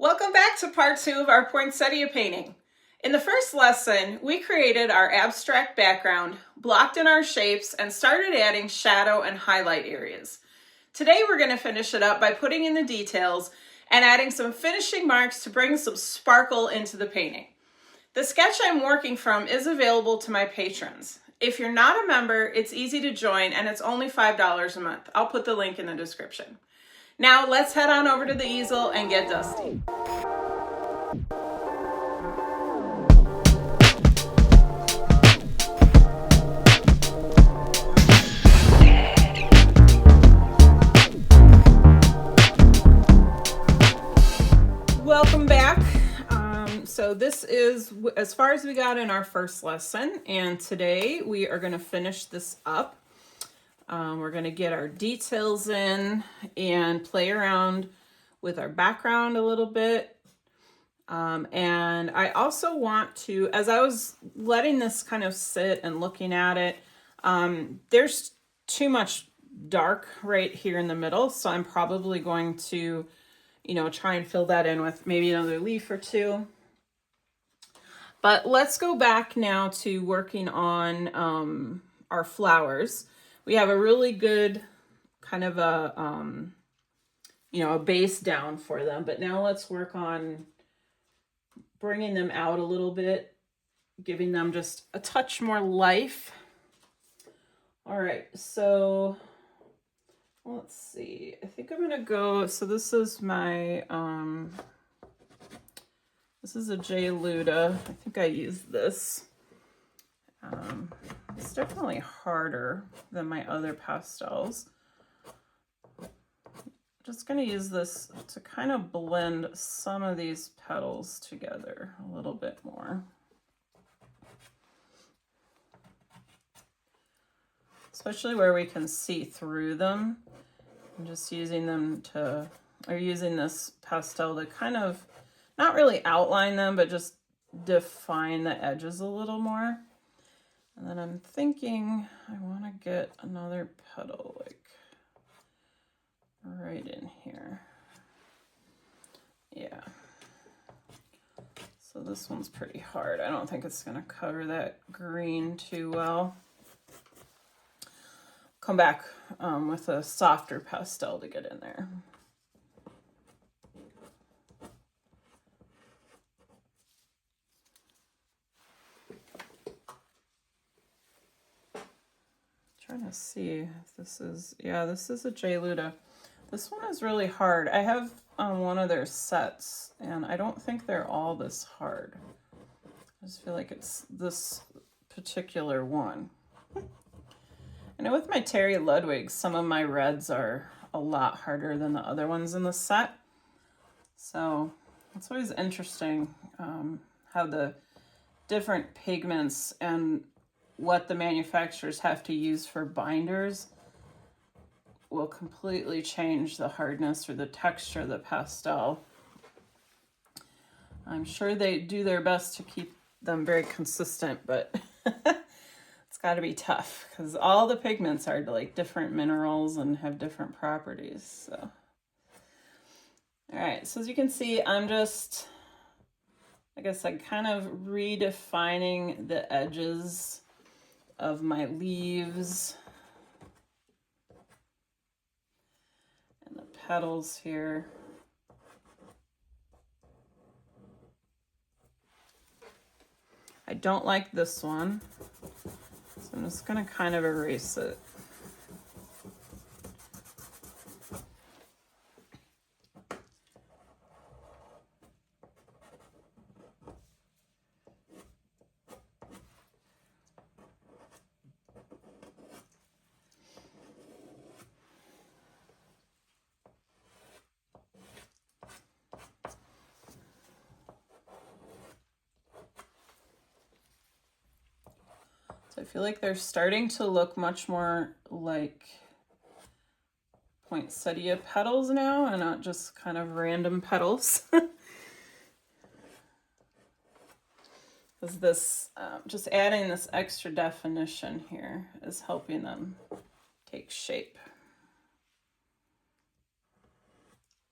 Welcome back to part 2 of our poinsettia painting. In the first lesson, we created our abstract background, blocked in our shapes, and started adding shadow and highlight areas. Today we're going to finish it up by putting in the details and adding some finishing marks to bring some sparkle into the painting. The sketch I'm working from is available to my patrons. If you're not a member, it's easy to join and it's only $5 a month. I'll put the link in the description. Now let's head on over to the easel and get dusty. Welcome back. So this is as far as we got in our first lesson, and today we are going to finish this up. We're going to get our details in and play around with our background a little bit. And I also want to, as I was letting this kind of sit and looking at it, there's too much dark right here in the middle. So I'm probably going to, try and fill that in with maybe another leaf or two. But let's go back now to working on our flowers. We have a really good kind of a base down for them. But now let's work on bringing them out a little bit, giving them just a touch more life. All right, so let's see. I think I'm going to go, so this is my, this is a J. Luda. I think I used this. It's definitely harder than my other pastels. Just going to use this to kind of blend some of these petals together a little bit more. Especially where we can see through them. I'm just using them to, or using this pastel to kind of, not really outline them, but just define the edges a little more. And then I'm thinking I want to get another petal like right in here. Yeah. So this one's pretty hard. I don't think it's going to cover that green too well. Come back with a softer pastel to get in there. Trying to see if this is, yeah, this is a J. Luda. This one is really hard. I have one of their sets, and I don't think they're all this hard. I just feel like it's this particular one. I know with my Terry Ludwig, some of my reds are a lot harder than the other ones in the set. So it's always interesting how the different pigments and what the manufacturers have to use for binders will completely change the hardness or the texture of the pastel. I'm sure they do their best to keep them very consistent, but it's got to be tough because all the pigments are like different minerals and have different properties. So, all right, so as you can see, I'm just, I guess I'm kind of redefining the edges of my leaves and the petals here. I don't like this one, so I'm just going to kind of erase it. So I feel like they're starting to look much more like poinsettia petals now and not just kind of random petals. Because this, just adding this extra definition here is helping them take shape.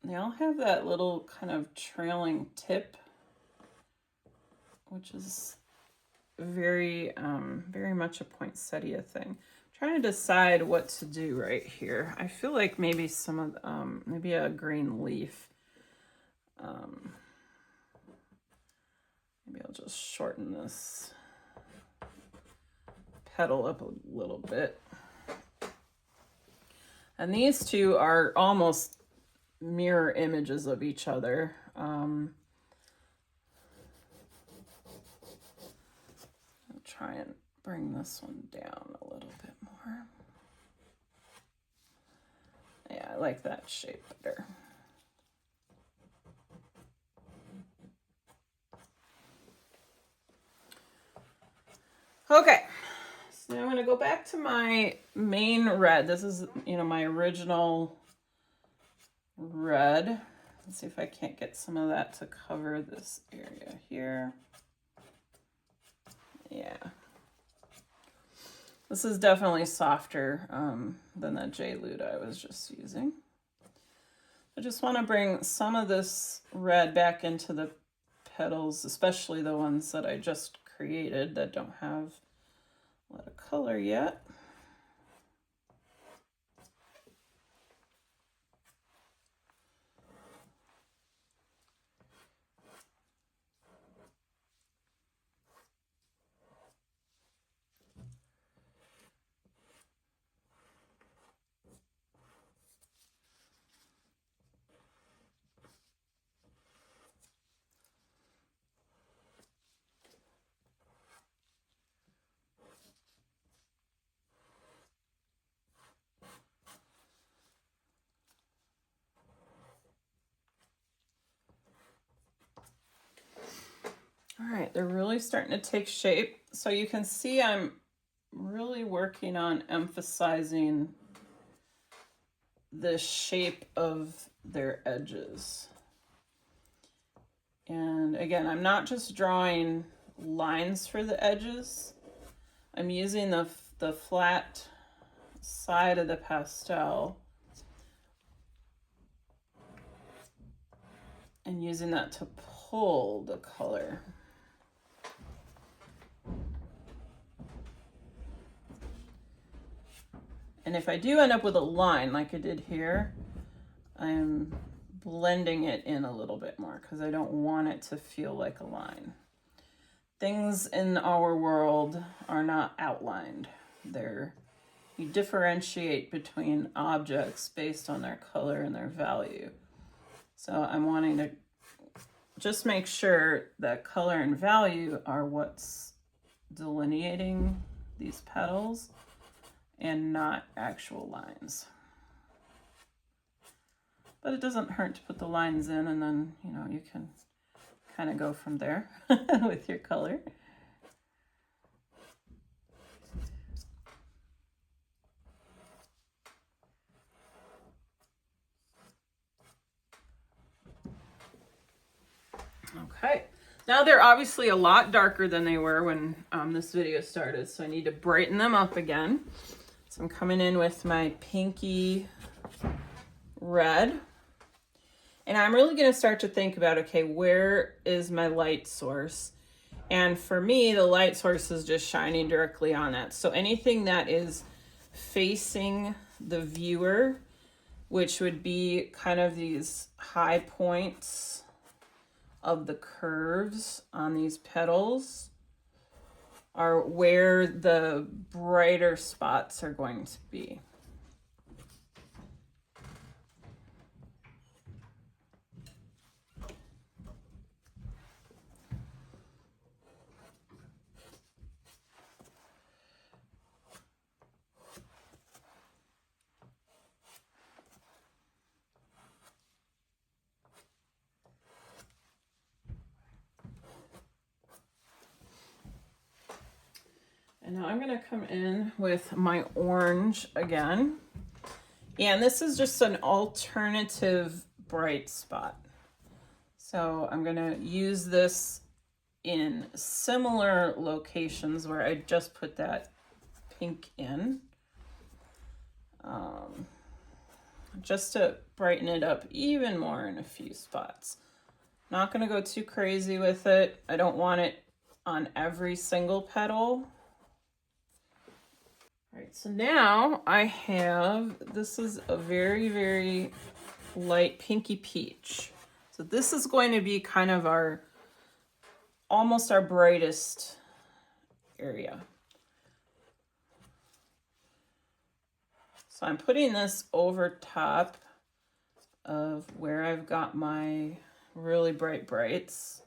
they all have that little kind of trailing tip, which is very, very much a poinsettia thing. I'm trying to decide what to do right here. I feel like maybe some of, maybe a green leaf. Maybe I'll just shorten this petal up a little bit. And these two are almost mirror images of each other. I'll try and bring this one down a little bit more. Yeah, I like that shape better. Okay, so now I'm going to go back to my main red. This is, my original red. Let's see if I can't get some of that to cover this area here. Yeah. This is definitely softer than the J-Lute I was just using. I just want to bring some of this red back into the petals, especially the ones that I just created that don't have a lot of color yet. All right, they're really starting to take shape. So you can see I'm really working on emphasizing the shape of their edges. And again, I'm not just drawing lines for the edges. I'm using the flat side of the pastel and using that to pull the color. And if I do end up with a line like I did here, I'm blending it in a little bit more because I don't want it to feel like a line. Things in our world are not outlined. You differentiate between objects based on their color and their value. So I'm wanting to just make sure that color and value are what's delineating these petals and not actual lines. But it doesn't hurt to put the lines in, and then, you can kind of go from there with your color. Okay, now they're obviously a lot darker than they were when this video started, so I need to brighten them up again. So I'm coming in with my pinky red. And I'm really going to start to think about, okay, where is my light source? And for me, the light source is just shining directly on that. So anything that is facing the viewer, which would be kind of these high points of the curves on these petals, are where the brighter spots are going to be. And now I'm going to come in with my orange again. And this is just an alternative bright spot. So I'm going to use this in similar locations where I just put that pink in. Just to brighten it up even more in a few spots. Not going to go too crazy with it. I don't want it on every single petal. All right, so now I have, this is a very, very light pinky peach. So this is going to be kind of our, almost our brightest area. So I'm putting this over top of where I've got my really bright brights.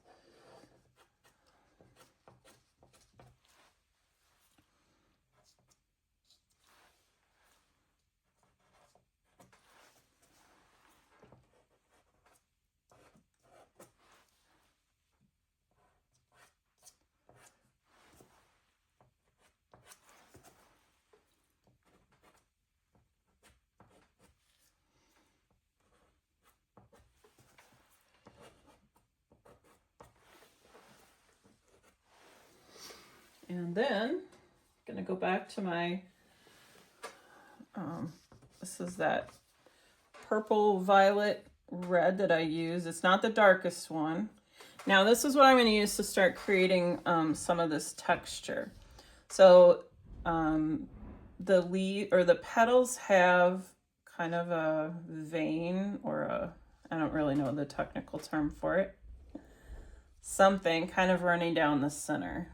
And then I'm gonna go back to my, this is that purple, violet, red that I use. It's not the darkest one. Now this is what I'm gonna use to start creating some of this texture. So the leaf or the petals have kind of a vein or a, I don't really know the technical term for it, something kind of running down the center.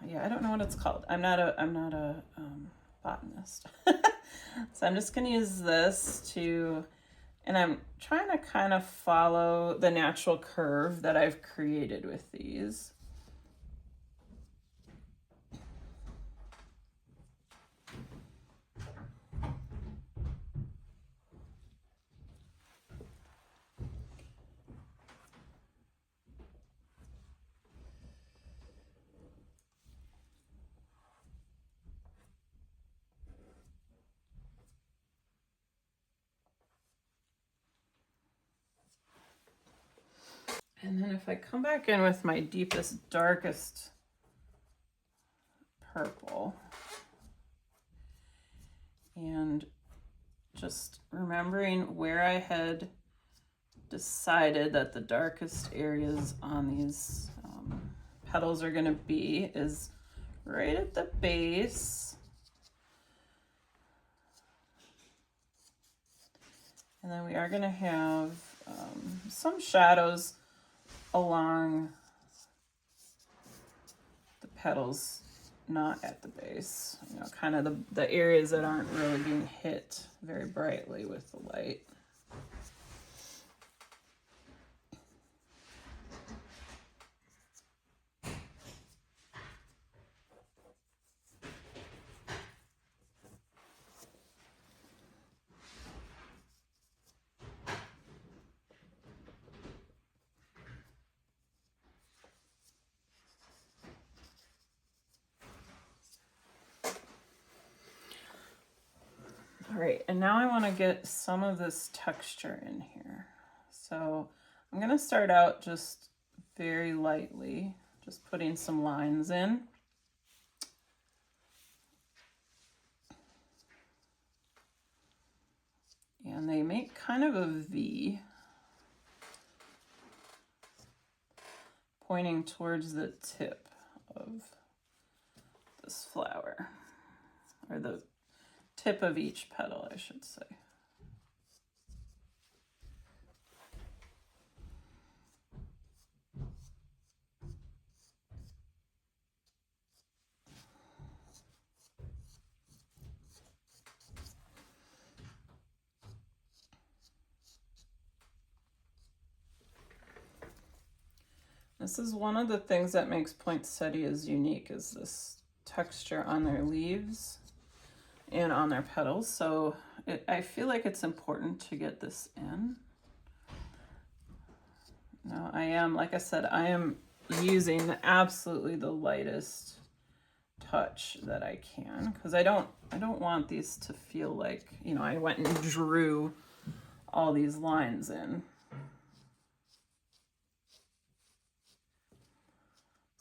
Yeah, I don't know what it's called. I'm not a botanist. So I'm just gonna use this to, and I'm trying to kind of follow the natural curve that I've created with these. And then if I come back in with my deepest, darkest purple, and just remembering where I had decided that the darkest areas on these petals are going to be is right at the base. And then we are going to have some shadows along the petals, not at the base, you know, kind of the areas that aren't really being hit very brightly with the light. All right, and now I want to get some of this texture in here. So I'm going to start out just very lightly, just putting some lines in. And they make kind of a V, pointing towards the tip of this flower, or the tip of each petal, I should say. This is one of the things that makes poinsettias unique, is this texture on their leaves and on their petals. So I feel like it's important to get this in. Now I am, like I said, I am using absolutely the lightest touch that I can, because I don't want these to feel like, you know, I went and drew all these lines in.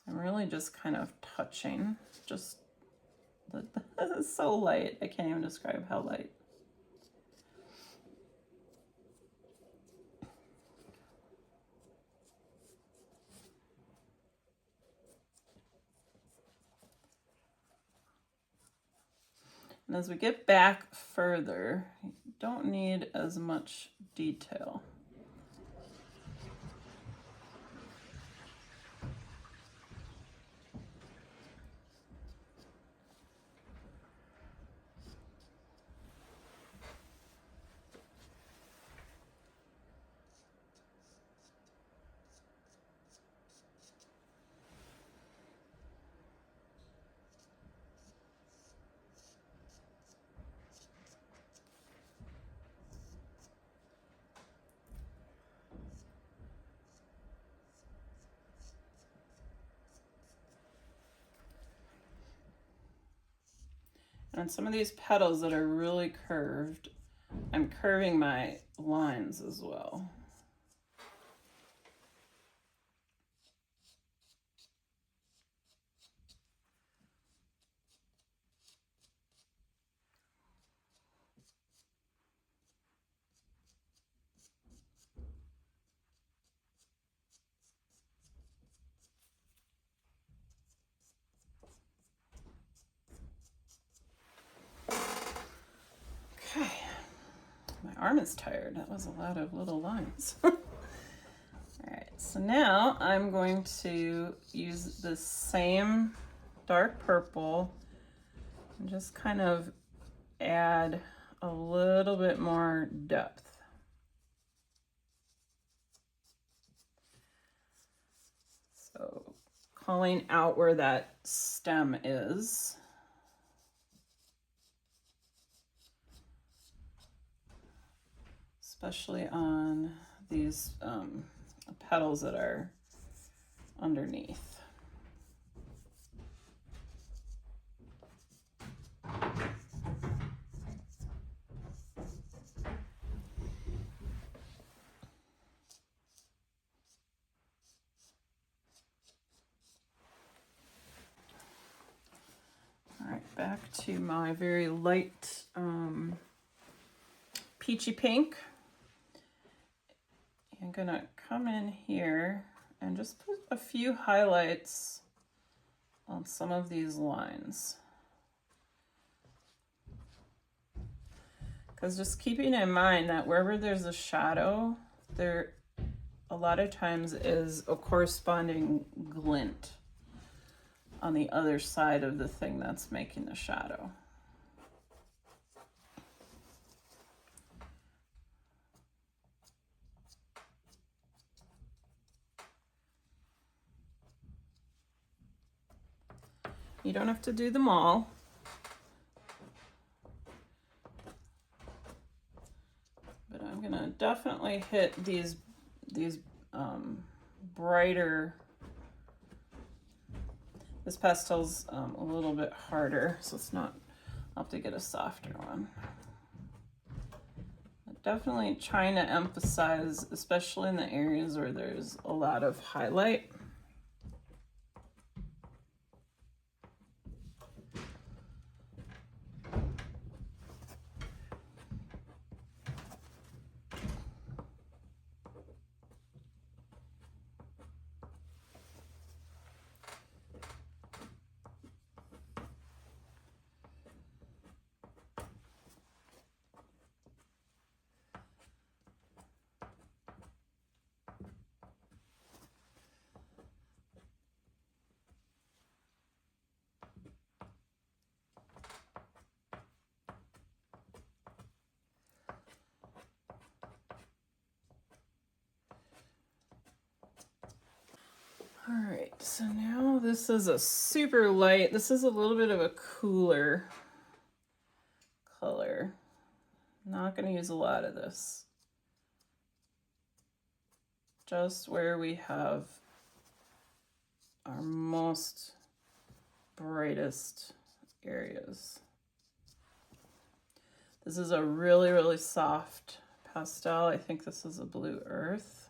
I'm really just kind of touching, just this is so light. I can't even describe how light. And as we get back further, you don't need as much detail. And some of these petals that are really curved, I'm curving my lines as well. Okay, my arm is tired. That was a lot of little lines. All right, so now I'm going to use the same dark purple and just kind of add a little bit more depth. So calling out where that stem is. Especially on these petals that are underneath. All right, back to my very light peachy pink. I'm gonna come in here and just put a few highlights on some of these lines. Because just keeping in mind that wherever there's a shadow, there a lot of times is a corresponding glint on the other side of the thing that's making the shadow. You don't have to do them all. But I'm gonna definitely hit these brighter. This pastel's a little bit harder, so it's not, I'll have to get a softer one. But definitely trying to emphasize, especially in the areas where there's a lot of highlight. All right, so now this is a super light, this is a little bit of a cooler color. Not going to use a lot of this. Just where we have our most brightest areas. This is a really, really soft pastel. I think this is a blue earth.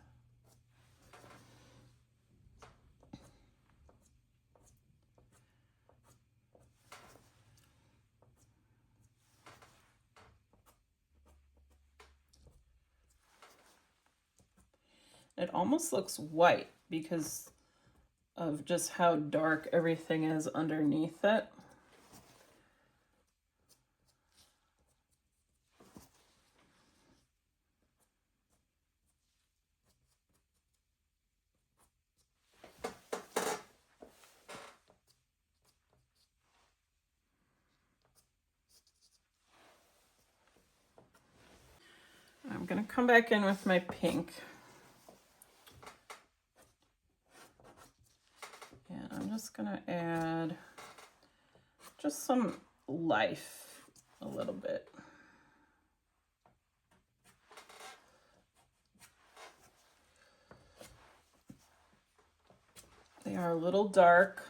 It almost looks white because of just how dark everything is underneath it. I'm gonna come back in with my pink. And I'm just gonna add just some life a little bit. They are a little dark.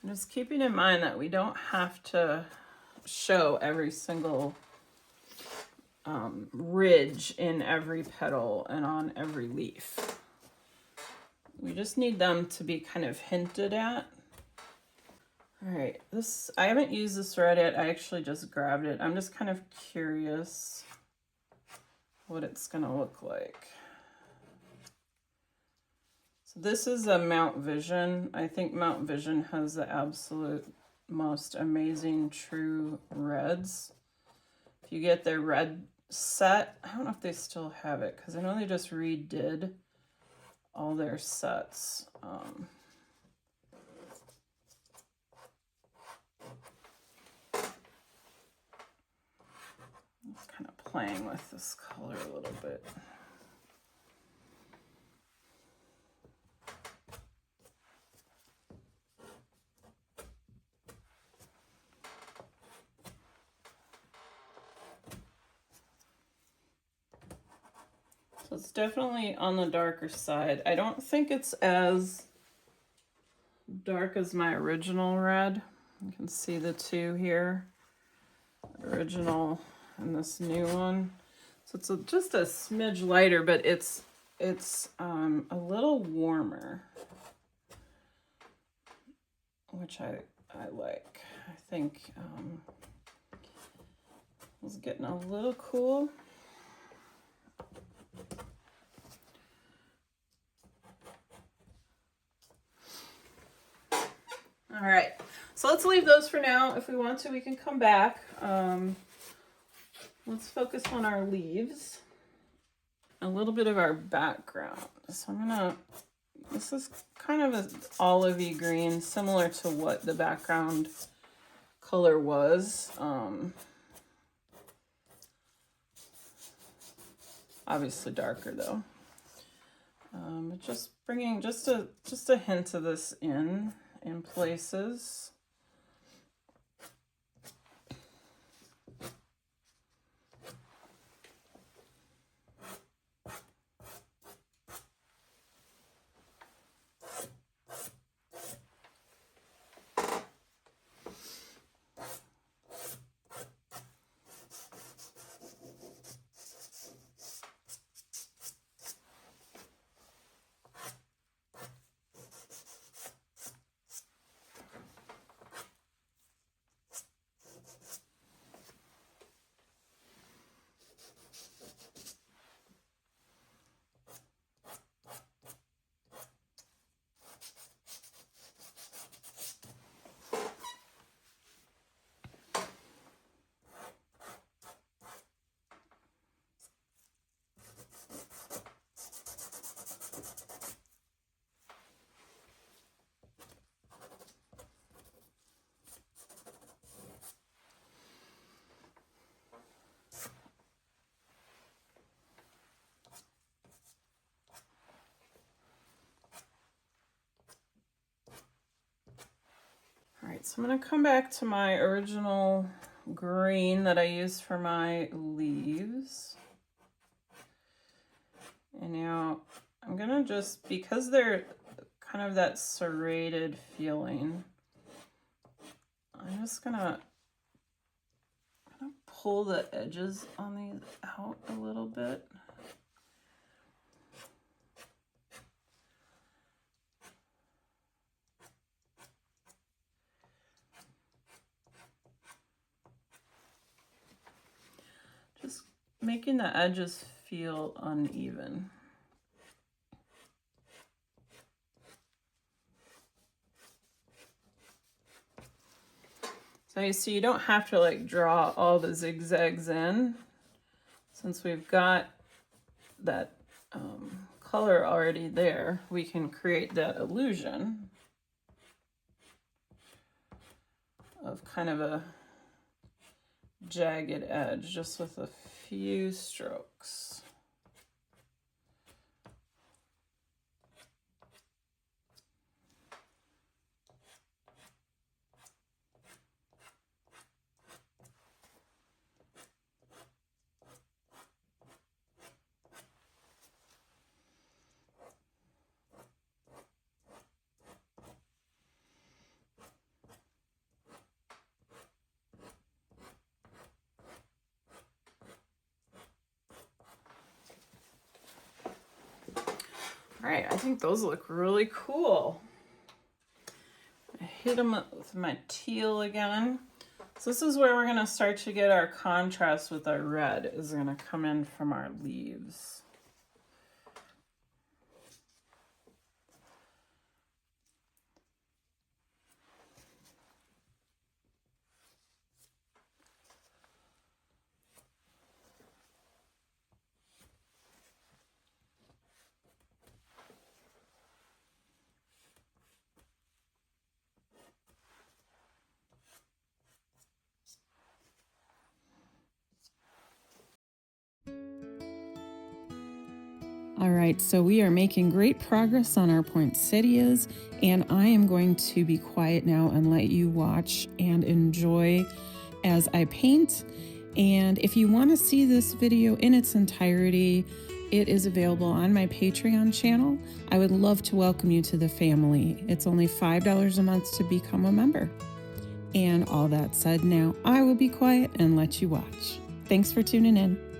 And just keeping in mind that we don't have to show every single ridge in every petal and on every leaf. We just need them to be kind of hinted at. All right, this, I haven't used this red yet. I actually just grabbed it. I'm just kind of curious what it's gonna look like. So this is a Mount Vision. I think Mount Vision has the absolute most amazing true reds. If you get their red set, I don't know if they still have it because I know they just redid all their sets. Just kind of playing with this color a little bit. So it's definitely on the darker side. I don't think it's as dark as my original red. You can see the two here, original and this new one. So it's just a smidge lighter, but it's a little warmer, which I like. I think it's getting a little cool. All right, so let's leave those for now. If we want to, we can come back. Let's focus on our leaves. A little bit of our background. So I'm gonna, this is kind of an olivey green, similar to what the background color was. Obviously darker though. Just bringing just a hint of this in places. All right, so I'm gonna come back to my original green that I used for my leaves. And now I'm gonna just, because they're kind of that serrated feeling, I'm just gonna pull the edges on these out a little bit. Just making the edges feel uneven. So you see, you don't have to like draw all the zigzags in. Since we've got that color already there, we can create that illusion of kind of a jagged edge just with a few strokes. All right, I think those look really cool. I hit them with my teal again. So this is where we're gonna start to get our contrast with our red is gonna come in from our leaves. All right, so we are making great progress on our poinsettias, and I am going to be quiet now and let you watch and enjoy as I paint. And if you want to see this video in its entirety, it is available on my Patreon channel. I would love to welcome you to the family. It's only $5 a month to become a member. And all that said, now I will be quiet and let you watch. Thanks for tuning in.